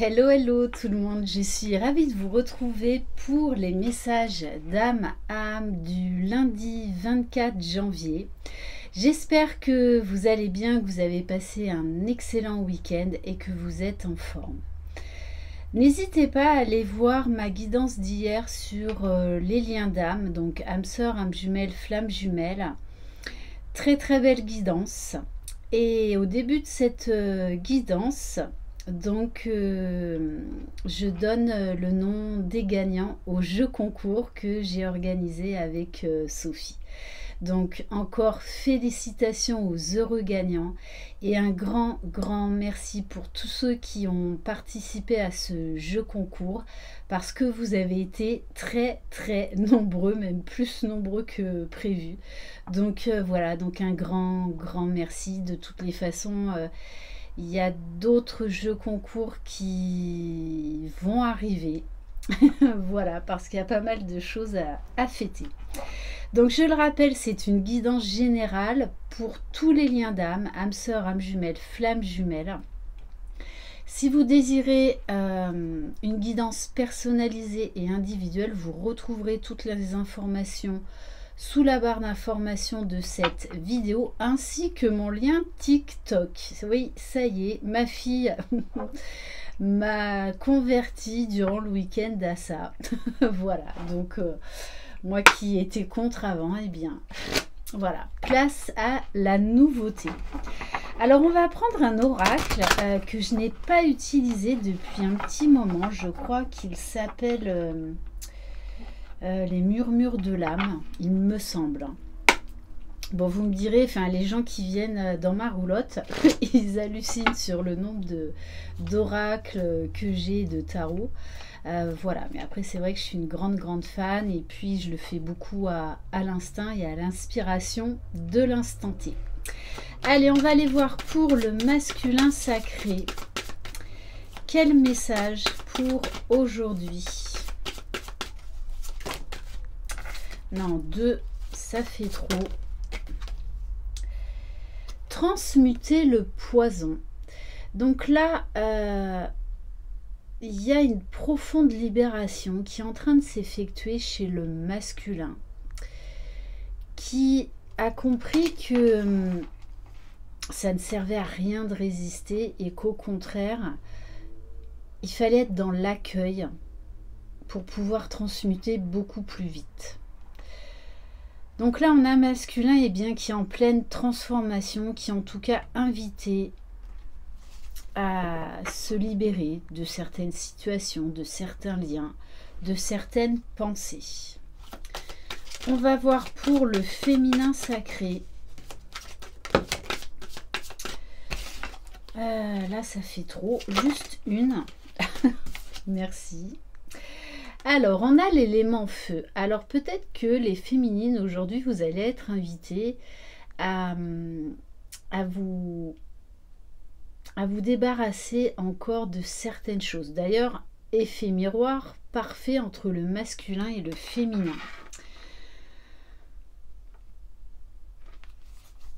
Hello, hello tout le monde, je suis ravie de vous retrouver pour les messages d'âme à âme du lundi 24 janvier. J'espère que vous allez bien, que vous avez passé un excellent week-end et que vous êtes en forme. N'hésitez pas à aller voir ma guidance d'hier sur les liens d'âme, donc âme sœur, âme jumelle, flamme jumelle. Très très belle guidance. Et au début de cette guidance, je donne le nom des gagnants au jeu concours que j'ai organisé avec Sophie. Donc encore félicitations aux heureux gagnants et un grand merci pour tous ceux qui ont participé à ce jeu concours parce que vous avez été très nombreux, même plus nombreux que prévu. Voilà, donc un grand merci. De toutes les façons, il y a d'autres jeux concours qui vont arriver. Voilà, parce qu'il y a pas mal de choses à fêter. Donc je le rappelle, c'est une guidance générale pour tous les liens d'âme, âme sœur, âme jumelle, flamme jumelle. Si vous désirez une guidance personnalisée et individuelle, vous retrouverez toutes les informations sous la barre d'information de cette vidéo, ainsi que mon lien TikTok. Oui, ça y est, ma fille m'a convertie durant le week-end à ça. Voilà, donc moi qui étais contre avant, eh bien, voilà, place à la nouveauté. Alors, on va prendre un oracle que je n'ai pas utilisé depuis un petit moment. Je crois qu'il s'appelle les murmures de l'âme, il me semble. Bon, vous me direz, enfin, les gens qui viennent dans ma roulotte, ils hallucinent sur le nombre d'oracles que j'ai de tarot. Voilà, mais après c'est vrai que je suis une grande fan et puis je le fais beaucoup à l'instinct et à l'inspiration de l'instant T. Allez, on va aller voir pour le masculin sacré. Quel message pour aujourd'hui? Non, 2, ça fait trop. Transmuter le poison. Donc là, il y a une profonde libération qui est en train de s'effectuer chez le masculin, qui a compris que ça ne servait à rien de résister et qu'au contraire, il fallait être dans l'accueil pour pouvoir transmuter beaucoup plus vite. Donc là, on a un masculin qui est en pleine transformation, qui est en tout cas invité à se libérer de certaines situations, de certains liens, de certaines pensées. On va voir pour le féminin sacré. Là, ça fait trop. Juste une. Merci. Alors, on a l'élément feu. Alors, peut-être que les féminines, aujourd'hui, vous allez être invitées à vous débarrasser encore de certaines choses. D'ailleurs, effet miroir parfait entre le masculin et le féminin.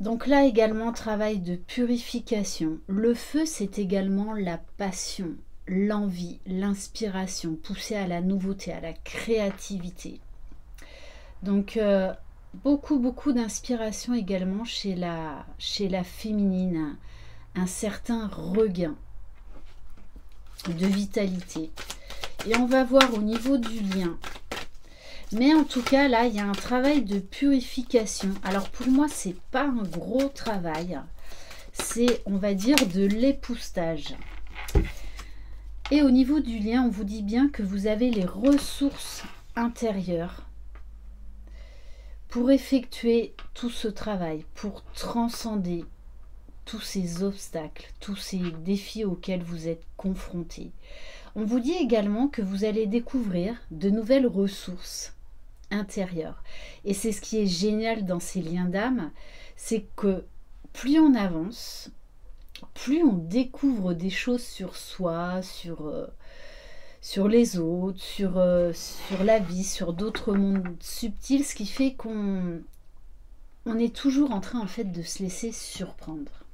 Donc là également, travail de purification. Le feu, c'est également la passion, l'envie, l'inspiration, pousser à la nouveauté, à la créativité. Donc beaucoup d'inspiration également chez la féminine, un certain regain de vitalité. Et on va voir au niveau du lien. Mais en tout cas, là, il y a un travail de purification. Alors pour moi, c'est pas un gros travail. C'est, on va dire, de l'époussetage. Et au niveau du lien, on vous dit bien que vous avez les ressources intérieures pour effectuer tout ce travail, pour transcender tous ces obstacles, tous ces défis auxquels vous êtes confrontés. On vous dit également que vous allez découvrir de nouvelles ressources intérieures. Et c'est ce qui est génial dans ces liens d'âme, c'est que plus on avance, plus on découvre des choses sur soi, sur les autres, sur la vie, sur d'autres mondes subtils, ce qui fait qu'on est toujours en train en fait de se laisser surprendre.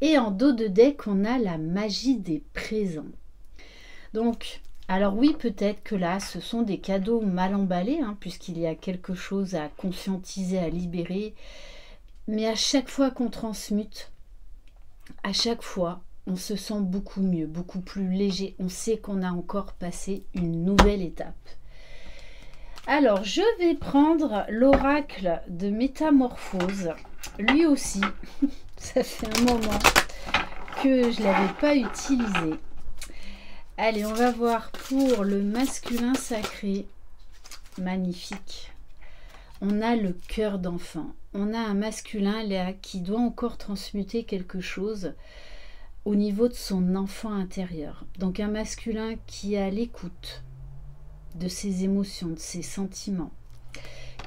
Et en dos de deck, on a la magie des présents. Donc, alors oui, peut-être que là, ce sont des cadeaux mal emballés, hein, puisqu'il y a quelque chose à conscientiser, à libérer. Mais à chaque fois qu'on transmute, à chaque fois, on se sent beaucoup mieux, beaucoup plus léger. On sait qu'on a encore passé une nouvelle étape. Alors, je vais prendre l'oracle de métamorphose. Lui aussi, ça fait un moment que je ne l'avais pas utilisé. Allez, on va voir pour le masculin sacré. Magnifique. On a le cœur d'enfant. On a un masculin là qui doit encore transmuter quelque chose au niveau de son enfant intérieur. Donc un masculin qui est à l'écoute de ses émotions, de ses sentiments,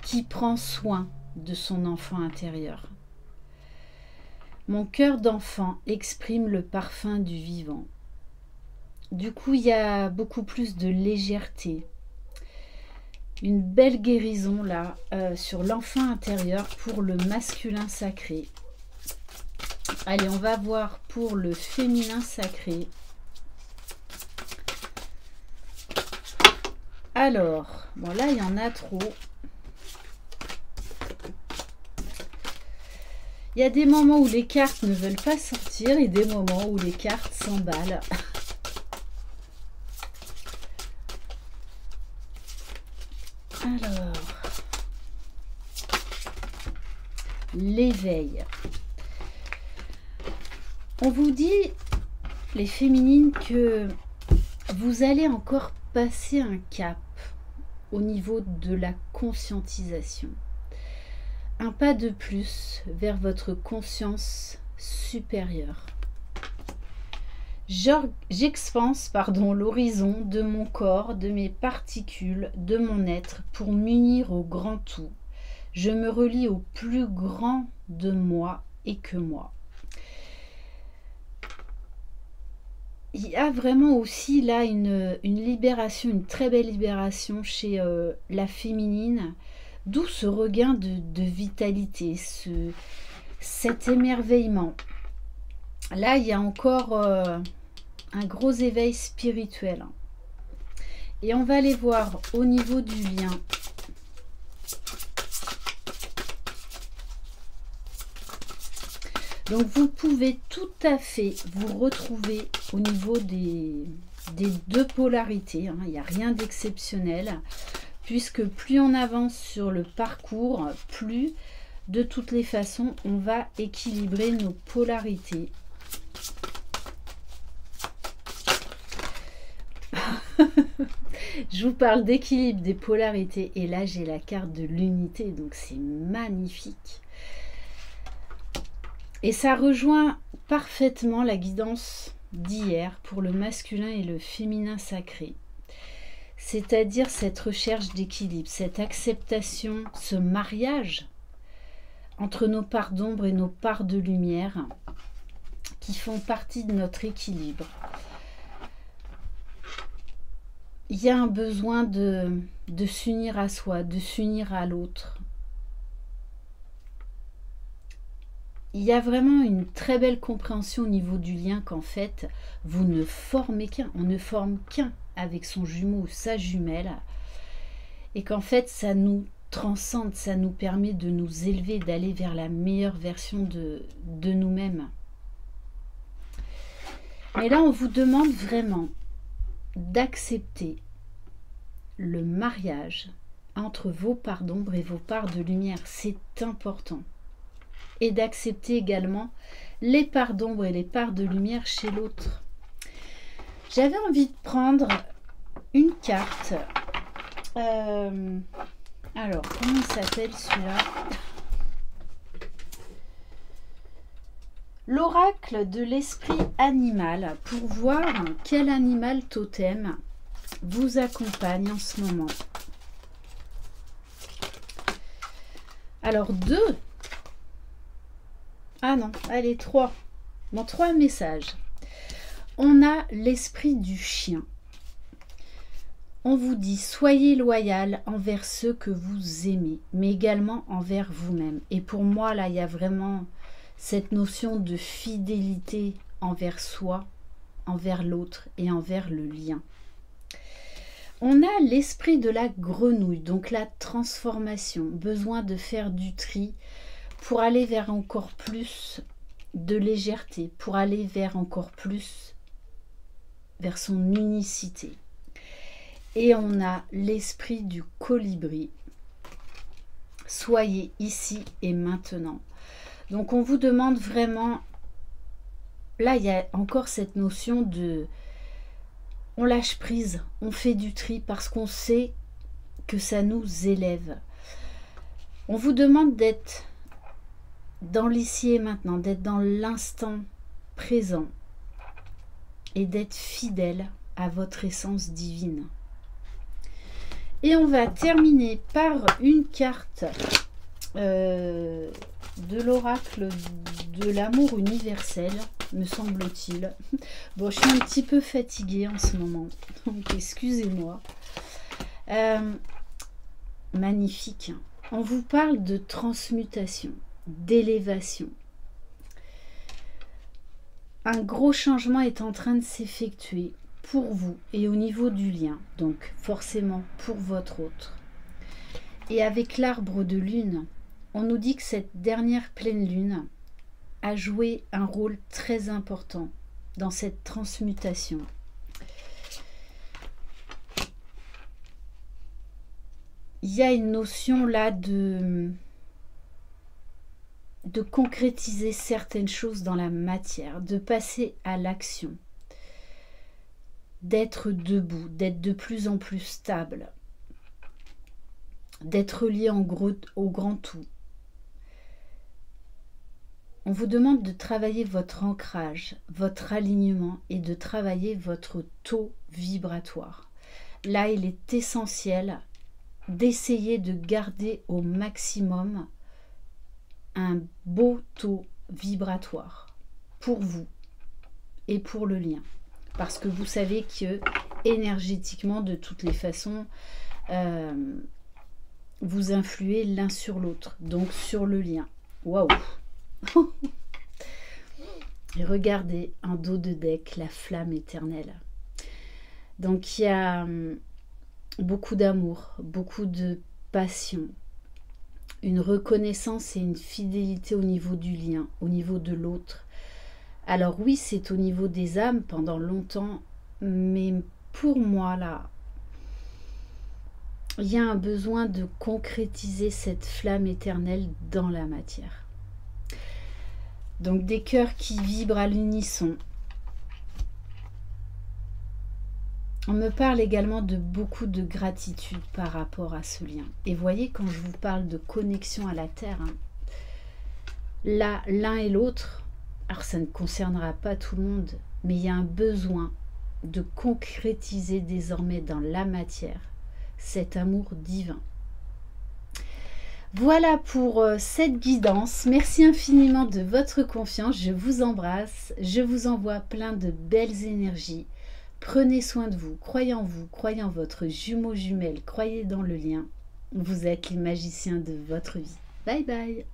qui prend soin de son enfant intérieur. Mon cœur d'enfant exprime le parfum du vivant. Du coup, il y a beaucoup plus de légèreté. Une belle guérison là sur l'enfant intérieur pour le masculin sacré. Allez, on va voir pour le féminin sacré. Alors, bon là, il y en a trop. Il y a des moments où les cartes ne veulent pas sortir et des moments où les cartes s'emballent. Alors, l'éveil. On vous dit, les féminines, que vous allez encore passer un cap au niveau de la conscientisation. Un pas de plus vers votre conscience supérieure. J'expanse l'horizon de mon corps, de mes particules, de mon être pour m'unir au grand tout. Je me relie au plus grand de moi et que moi. Il y a vraiment aussi là une libération, une très belle libération chez la féminine, d'où ce regain de vitalité, cet émerveillement. Là, il y a encore un gros éveil spirituel. Et on va aller voir au niveau du lien. Donc, vous pouvez tout à fait vous retrouver au niveau des deux polarités. Hein. Il n'y a rien d'exceptionnel, puisque plus on avance sur le parcours, plus, de toutes les façons, on va équilibrer nos polarités. Je vous parle d'équilibre des polarités et là j'ai la carte de l'unité, donc c'est magnifique. Et ça rejoint parfaitement la guidance d'hier pour le masculin et le féminin sacré. C'est-à-dire cette recherche d'équilibre, cette acceptation, ce mariage entre nos parts d'ombre et nos parts de lumière qui font partie de notre équilibre. Il y a un besoin de s'unir à soi, de s'unir à l'autre. Il y a vraiment une très belle compréhension au niveau du lien qu'en fait, vous ne formez qu'un. On ne forme qu'un avec son jumeau ou sa jumelle. Et qu'en fait, ça nous transcende, ça nous permet de nous élever, d'aller vers la meilleure version de nous-mêmes. Mais là, on vous demande vraiment d'accepter le mariage entre vos parts d'ombre et vos parts de lumière. C'est important. Et d'accepter également les parts d'ombre et les parts de lumière chez l'autre. J'avais envie de prendre une carte. Alors, comment il s'appelle celui-là? L'oracle de l'esprit animal, pour voir quel animal totem vous accompagne en ce moment. Alors, 2. Ah non, allez, 3. Bon, 3 messages. On a l'esprit du chien. On vous dit, soyez loyal envers ceux que vous aimez, mais également envers vous-même. Et pour moi, là, il y a vraiment cette notion de fidélité envers soi, envers l'autre et envers le lien. On a l'esprit de la grenouille, donc la transformation, besoin de faire du tri pour aller vers encore plus de légèreté, pour aller vers encore plus vers son unicité. Et on a l'esprit du colibri. Soyez ici et maintenant. Donc on vous demande vraiment, là il y a encore cette notion de, on lâche prise, on fait du tri parce qu'on sait que ça nous élève. On vous demande d'être dans l'ici et maintenant, d'être dans l'instant présent et d'être fidèle à votre essence divine. Et on va terminer par une carte de l'oracle de l'amour universel, me semble-t-il. Bon, je suis un petit peu fatiguée en ce moment, donc excusez-moi. Magnifique. On vous parle de transmutation, d'élévation. Un gros changement est en train de s'effectuer pour vous et au niveau du lien, donc forcément pour votre autre. Et avec l'arbre de lune, on nous dit que cette dernière pleine lune a joué un rôle très important dans cette transmutation. Il y a une notion là de concrétiser certaines choses dans la matière, de passer à l'action, d'être debout, d'être de plus en plus stable, d'être lié au grand tout. On vous demande de travailler votre ancrage, votre alignement et de travailler votre taux vibratoire. Là, il est essentiel d'essayer de garder au maximum un beau taux vibratoire pour vous et pour le lien. Parce que vous savez que énergétiquement, de toutes les façons, vous influez l'un sur l'autre, donc sur le lien. Waouh! Et regardez en dos de deck la flamme éternelle. Donc il y a beaucoup d'amour, beaucoup de passion, une reconnaissance et une fidélité au niveau du lien, au niveau de l'autre. Alors oui, c'est au niveau des âmes pendant longtemps, mais pour moi là, il y a un besoin de concrétiser cette flamme éternelle dans la matière. Donc des cœurs qui vibrent à l'unisson. On me parle également de beaucoup de gratitude par rapport à ce lien. Et voyez, quand je vous parle de connexion à la Terre, hein, là, l'un et l'autre, alors ça ne concernera pas tout le monde, mais il y a un besoin de concrétiser désormais dans la matière cet amour divin. Voilà pour cette guidance. Merci infiniment de votre confiance. Je vous embrasse. Je vous envoie plein de belles énergies. Prenez soin de vous. Croyez en vous. Croyez en votre jumeau jumelle. Croyez dans le lien. Vous êtes les magiciens de votre vie. Bye bye.